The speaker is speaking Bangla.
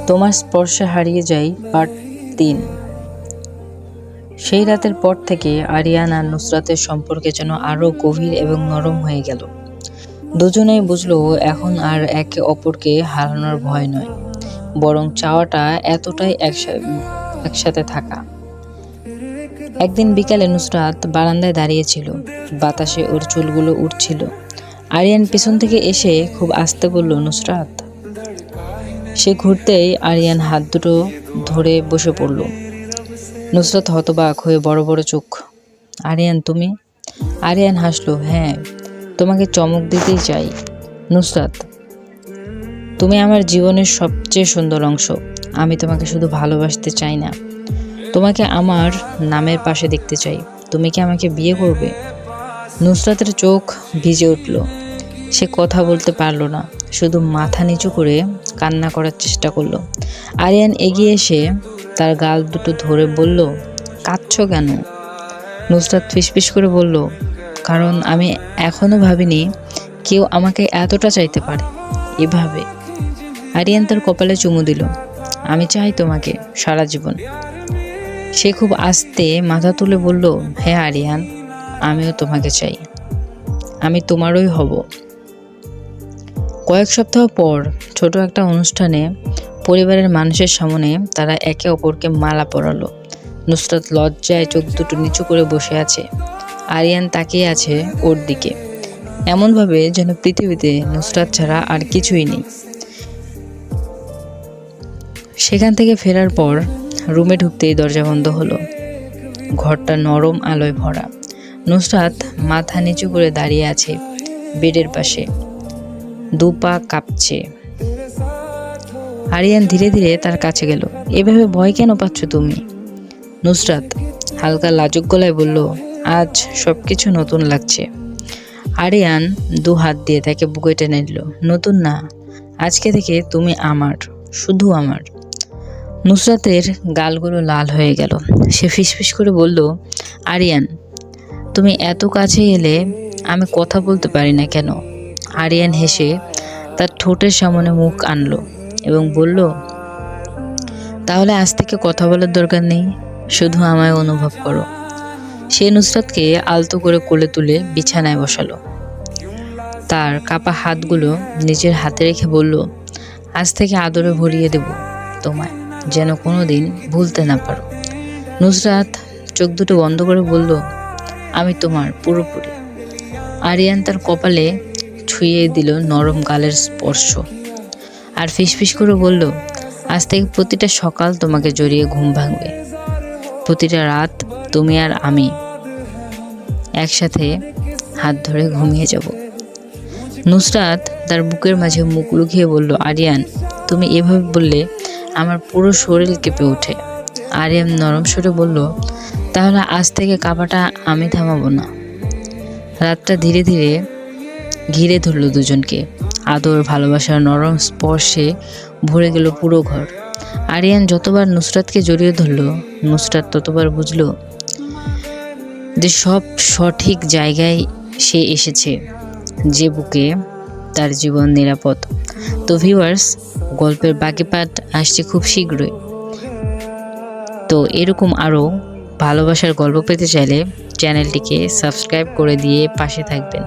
তোমার স্পর্শে হারিয়ে যাই পার্ট ৩। সেই রাতের পর থেকে আরিয়ান আর নুসরাতের সম্পর্কে যেন আরো গভীর এবং নরম হয়ে গেল। দুজনেই বুঝলো এখন আর একে অপরকে হারানোর ভয় নয়, বরং চাওয়াটা এতটাই একসাথে থাকা। একদিন বিকালে নুসরাত বারান্দায় দাঁড়িয়েছিল, বাতাসে ওর চুলগুলো উড়ছিল। আরিয়ান পিছন থেকে এসে খুব আস্তে বলল, নুসরাত। সে ঘুরতেই আরিয়ান হাত দুটো ধরে বসে পড়ল। নুসরাত হতবাক হয়ে বড় বড় চোখ। আরিয়ান, তুমি? আরিয়ান হাসলো, হ্যাঁ, তোমাকে চমক দিতেই চাই। নুসরাত, তুমি আমার জীবনের সবচেয়ে সুন্দর অংশ। আমি তোমাকে শুধু ভালোবাসতে চাই না, তোমাকে আমার নামের পাশে দেখতে চাই। তুমি কি আমাকে বিয়ে করবে? নুসরাতের চোখ ভিজে উঠল। সে কথা বলতে পারল না, শুধু মাথা নিচু করে কান্না করার চেষ্টা করলো। আরিয়ান এগিয়ে এসে তার গাল দুটো ধরে বলল, কাঁদছো কেন? নুসরাত ফিসফিস করে বলল, কারণ আমি এখনো ভাবিনি কেউ আমাকে এতটা চাইতে পারে এভাবে। আরিয়ান তার কপালে চুমু দিল। আমি চাই তোমাকে সারা জীবন। সে খুব আস্তে মাথা তুলে বলল, হ্যাঁ আরিয়ান, আমিও তোমাকে চাই। আমি তোমারই হব। কয়েক সপ্তাহ পর ছোট একটা অনুষ্ঠানে পরিবারের মানুষের সামনে তারা একে অপরকে মালা পরালো। নুসরাত লজ্জায় চোখ দুটো নিচু করে বসে আছে। আরিয়ান তাকিয়ে আছে ওর দিকে, এমনভাবে যেন পৃথিবীতে নুসরাত ছাড়া আর কিছুই নেই। সেখান থেকে ফেরার পর রুমে ঢুকতেই দরজা বন্ধ হলো। ঘরটা নরম আলোয় ভরা। নুসরাত মাথা নিচু করে দাঁড়িয়ে আছে বেডের পাশে, দু পা কাঁপছে। আরিয়ান ধীরে ধীরে তার কাছে গেল। এভাবে ভয় কেন পাচ্ছ তুমি? নুসরাত হালকা লাজুক গলায় বলল, আজ সবকিছু নতুন লাগছে। আরিয়ান দু হাত দিয়ে তাকে বুকে টেনে নিল। নতুন না, আজকে থেকে তুমি আমার, শুধু আমার। নুসরাতের গালগুলো লাল হয়ে গেল। সে ফিসফিস করে বলল, আরিয়ান, তুমি এত কাছে এলে আমি কথা বলতে পারি না কেন? আরিয়ান হেসে তার ঠোঁটের সামনে মুখ আনলো এবং বলল, তাহলে আজ থেকে কথা বলার দরকার নেই, শুধু আমায় অনুভব করো। সে নুসরাতকে আলতো করে কোলে তুলে বিছানায় বসালো। তার কাপা হাতগুলো নিজের হাতে রেখে বলল, আজ থেকে আদরে ভরিয়ে দেব তোমায়, যেন কোনোদিন ভুলতে না পারো। নুসরাত চোখ দুটো বন্ধ করে বলল, আমি তোমার পুরোপুরি। আরিয়ান তার কপালে ছুঁয়ে দিল নরম গালের স্পর্শ আর ফিসফিস করে বলল, আজ থেকে প্রতিটা সকাল তোমাকে জড়িয়ে ঘুম ভাঙবে, প্রতিটা রাত তুমি আর আমি একসাথে হাত ধরে ঘুমিয়ে যাব। নুসরাত তার বুকের মাঝে মুখ লুকিয়ে বলল, আরিয়ান, তুমি এভাবে বললে আমার পুরো শরীর কেঁপে ওঠে। আরিয়ান নরম সুরে বলল, তাহলে আজ থেকে কাঁপাটা আমি থামাবো না। রাতটা ধীরে ধীরে ঘিরে ধরল দুজনকে। আদর, ভালোবাসার নরম স্পর্শে ভরে গেল পুরো ঘর। আরিয়ান যতবার নুসরাতকে জড়িয়ে ধরল, নুসরাত ততবার বুঝল যে সব সঠিক জায়গায় সে এসেছে, যে বুকে তার জীবন নিরাপদ। তো ভিউয়ার্স, গল্পের বাকি পার্ট আসছে খুব শীঘ্রই। তো এরকম আরও ভালোবাসার গল্প পেতে চাইলে চ্যানেলটিকে সাবস্ক্রাইব করে দিয়ে পাশে থাকবেন।